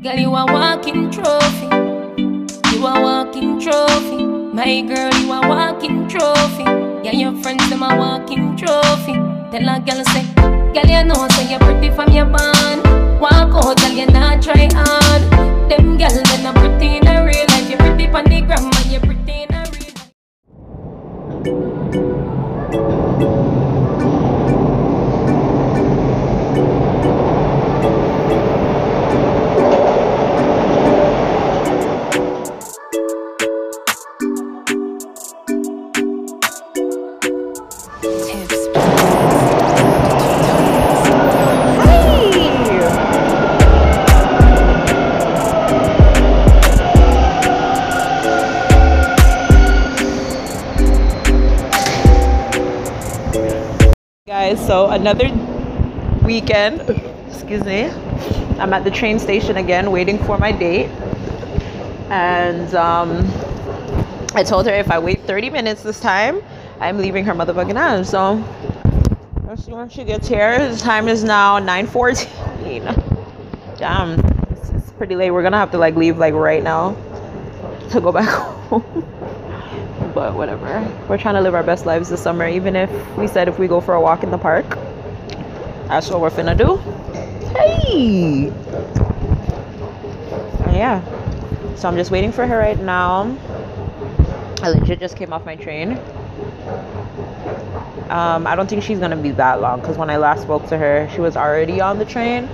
Girl, you a walking trophy. You a walking trophy. My girl, you a walking trophy. Yeah, your friends, them a walking trophy. Tell a girl say, girl, you know say you're pretty from your band. Walk out, girl, you not try hard. Them girls, they not pretty in a real life. You're pretty on the gram, and you're pretty in a real life. So another weekend, excuse me, I'm at the train station again waiting for my date, and I told her if I wait 30 minutes this time I'm leaving her motherfucking house. So let's see when she gets here. The time is now 9:14. Damn, it's pretty late. We're gonna have to like leave like right now to go back home. But whatever, we're trying to live our best lives this summer. Even if we said if we go for a walk in the park, that's what we're finna do. Hey, yeah, so I'm just waiting for her right now. I legit just came off my train. I don't think she's gonna be that long, because when I last spoke to her she was already on the train,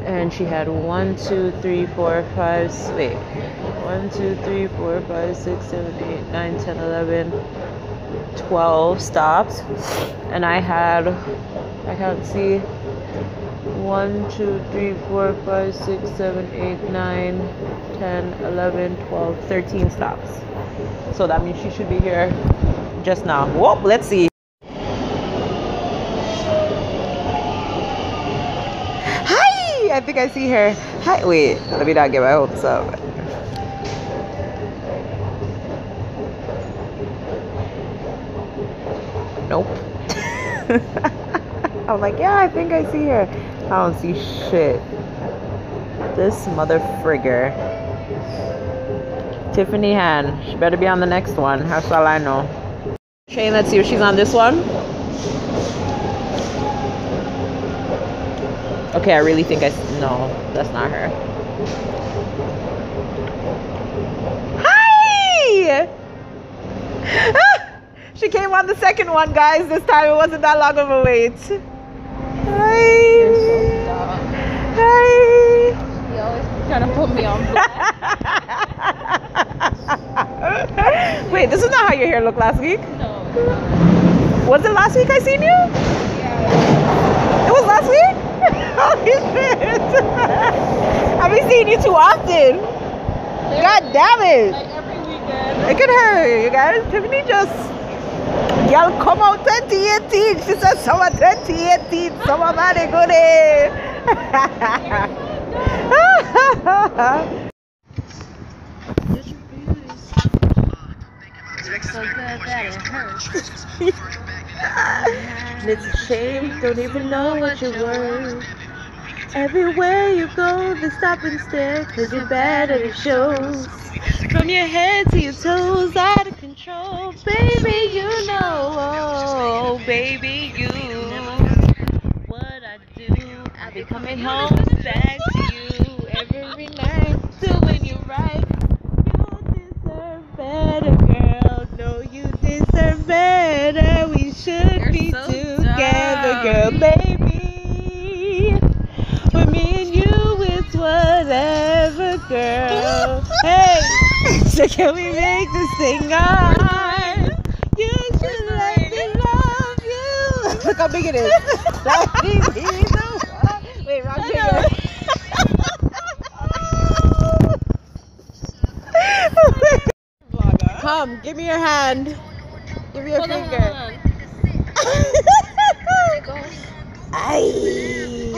and she had 1, 2, 3, 4, 5, wait, 1, 2, 3, 4, 5, 6, 7, 8, 9, 10, 11, 12 stops, and I can't see, 1, 2, 3, 4, 5, 6, 7, 8, 9, 10, 11, 12, 13 stops. So that means she should be here just now. Whoop, let's see. Hi, I think I see her. Hi, wait, let me not get my hopes up. Nope. I'm like, yeah, I think I see her. I don't see shit. This mother frigger. Tiffany Han. She better be on the next one. That's all I know. Shane, let's see if she's on this one. Okay, I really think no, that's not her. Hi! She came on the second one, guys. This time it wasn't that long of a wait. Hi. You're so dumb. Hi. You always trying to put me on blast. Wait, this is not how your hair looked last week? No. Was it last week I seen you? Yeah. It was last week? Holy shit. I've been seeing you too often. God damn it. Like every weekend. Look at her, you guys. Tiffany just... Y'all come out 2018. She said summer 2018. Summer very good. So good that it hurts. It's a shame, don't even know what you're worth. Everywhere you go, they stop and stare, 'cause you're bad and it shows. From your head to your toes, out of control. Baby, you know, oh, baby, you. What I do, I be coming home back to you every night, doing you right. You deserve better, girl. No, you deserve better. We should be so together, dumb. girl, baby. For me and you, it's whatever, girl. Hey, so can we make this thing on? You should let me love you. Look how big it is. Let me be the one. Wait, wrong finger. Come, give me your hand. Give me your finger. Aye.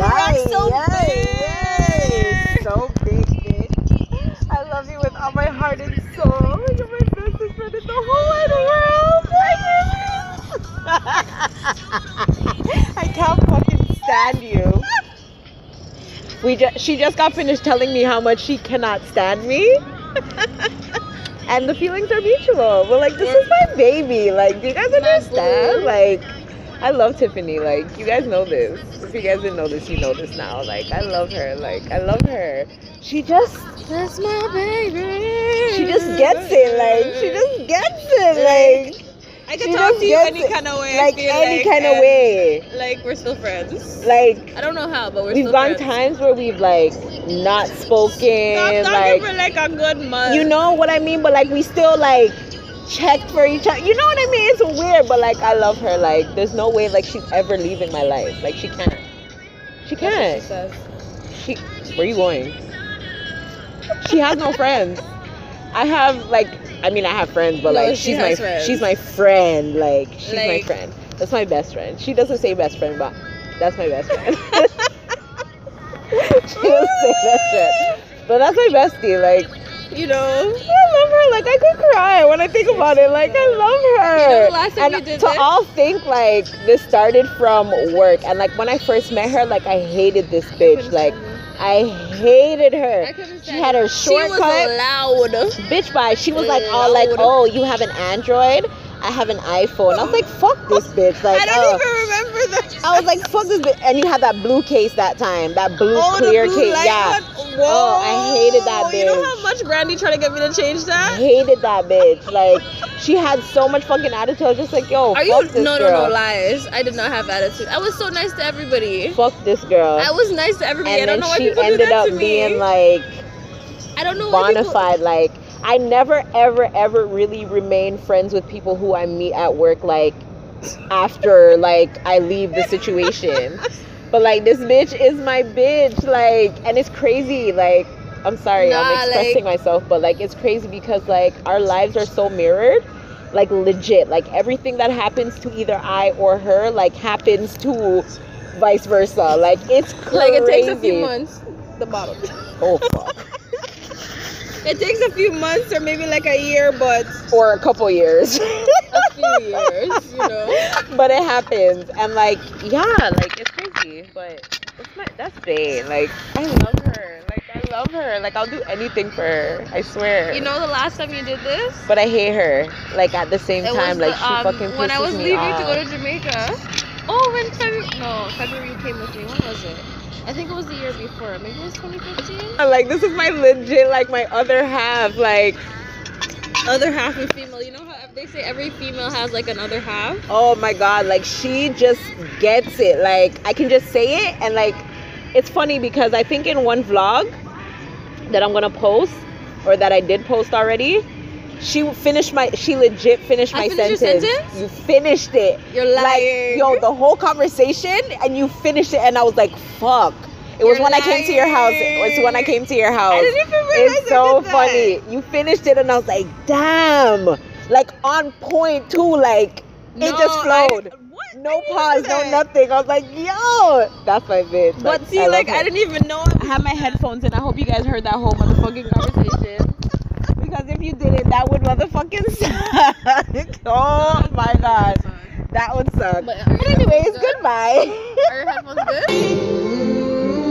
That's so big. So big, bitch. I love you with all my heart and soul. You're my bestest friend in the whole wide world. I can't fucking stand you. She just got finished telling me how much she cannot stand me. And the feelings are mutual. But like, this is my baby. Like, do you guys understand? Like, I love Tiffany. Like, you guys know this. If you guys didn't know this, you know this now. Like, I love her. Like, I love her. She just, That's my baby. she just gets it. Like, she just gets it. Like, I can talk to you any kind of way. Like, any kind of way. Like, we're still friends. Like, I don't know how, but we've gone times where we've like not spoken. Stop talking for like a good month. You know what I mean? But like, we still like checked for each other. You know what I mean? It's weird, but like, I love her. Like, there's no way like she's ever leaving my life. Like, she can't. She can't. That's what She. Where are you going? She has no friends. I have like. I mean, I have friends, but No, like, she she's has my friends. she's my friend. Like, she's my Like- friend. That's my best friend. She doesn't say best friend, but that's my best friend. She doesn't say best friend, but that's my bestie. Like, You know? I love her. Like, I could cry when I think about it. Like, I love her. You know the last time And you did to this? all think like this started from work, and like when I first met her, like I hated this bitch. Like, I hated her. I couldn't She stand had it. her shortcut. She was loud. Bitch bye. She was like all like, oh, you have an Android, I have an iPhone. I was like, fuck this bitch. Like, I don't even remember that. I was like, fuck this bitch. And you had that blue case that time, that blue clear the blue case. light Yeah. one? Oh, Whoa. I hated that bitch. You know how much Brandy tried to get me to change I that? hated that bitch. Like, she had so much fucking attitude. I was just like, yo, Are fuck you? this No, girl. lies. I did not have attitude. I was so nice to everybody. Fuck this girl. I was nice to everybody. And I don't then know why she people do ended that up to me. being like I don't know why people. bonafide. Like, I never, ever really remain friends with people who I meet at work, like, after, like, I leave the situation. But, like, this bitch is my bitch. Like, and it's crazy. Like, I'm sorry, I'm Nah, expressing myself, but, like, it's crazy because, like, our lives are so mirrored. Like, legit. Like, everything that happens to either I or her, like, happens to vice versa. Like, it's crazy. Like, it takes a few months. The bottle. Oh, fuck. It takes a few months or maybe like a year, but Or a couple years. a few years, you know. But it happens. And, like, yeah, like, it's crazy. But that's Bae. Like, I love her. Like, I love her. Like, I'll do anything for her. I swear. You know the last time you did this? But I hate her. Like, at the same It time, was like, she fucking pisses when I was me leaving off. to go to Jamaica. Oh, when February you came with me. When was it? I think it was the year before. Maybe it was 2015. Like, this is my legit, like, my other half. Like, Other half is female. You know how they say every female has like another half? oh my god, like, she just gets it. Like, I can just say it, and like, it's funny because I think in one vlog that I'm gonna post, or that I did post already, she legit finished my finished your sentence. sentence? You finished it. You're Like, lying. yo, the whole conversation, and you finished it, and I was like, fuck. It was You're when I came to your house. lying. It was when I came to your house. I didn't even realize It's I so did that. funny. You finished it, and I was like, damn. Like, on point too. Like, it just flowed. No pause, no nothing. I was like, yo, that's my bitch. But see, love like, her. I didn't even know. I have my headphones in. I hope you guys heard that whole motherfucking conversation. Because if you didn't, that would motherfucking suck. Oh my god. That would suck. But are your Anyways, headphones good? goodbye. Are your headphones good?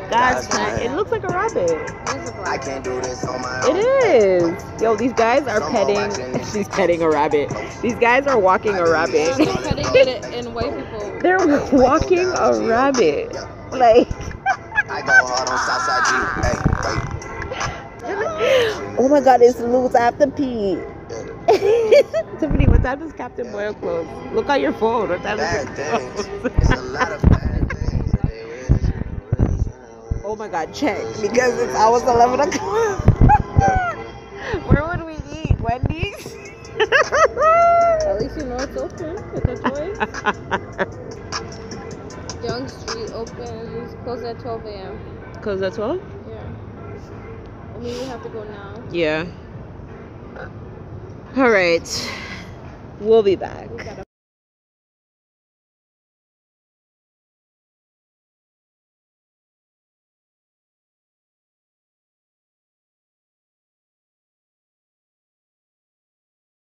That's fine. It looks like a rabbit. I can't do this on my own. It is. Yo, these guys are petting. She's petting a rabbit. These guys are walking a rabbit. Cutting it in white people. They're walking a rabbit. Like, I go hard on Southside G. Hey, oh my god, it's loose. I have to pee. Tiffany, what time does Captain Boyle close? Look at your phone. What time bad is it things. close? It's a lot of bad things that they wish. Oh my god, check. Because it's almost 11 o'clock. Where would we eat? Wendy's? At least you know it's open. It's a choice. Young Street opens, closes at 12 a.m. Close at 12? Yeah. I mean, we have to go now. Yeah. All right. We'll be back. We gotta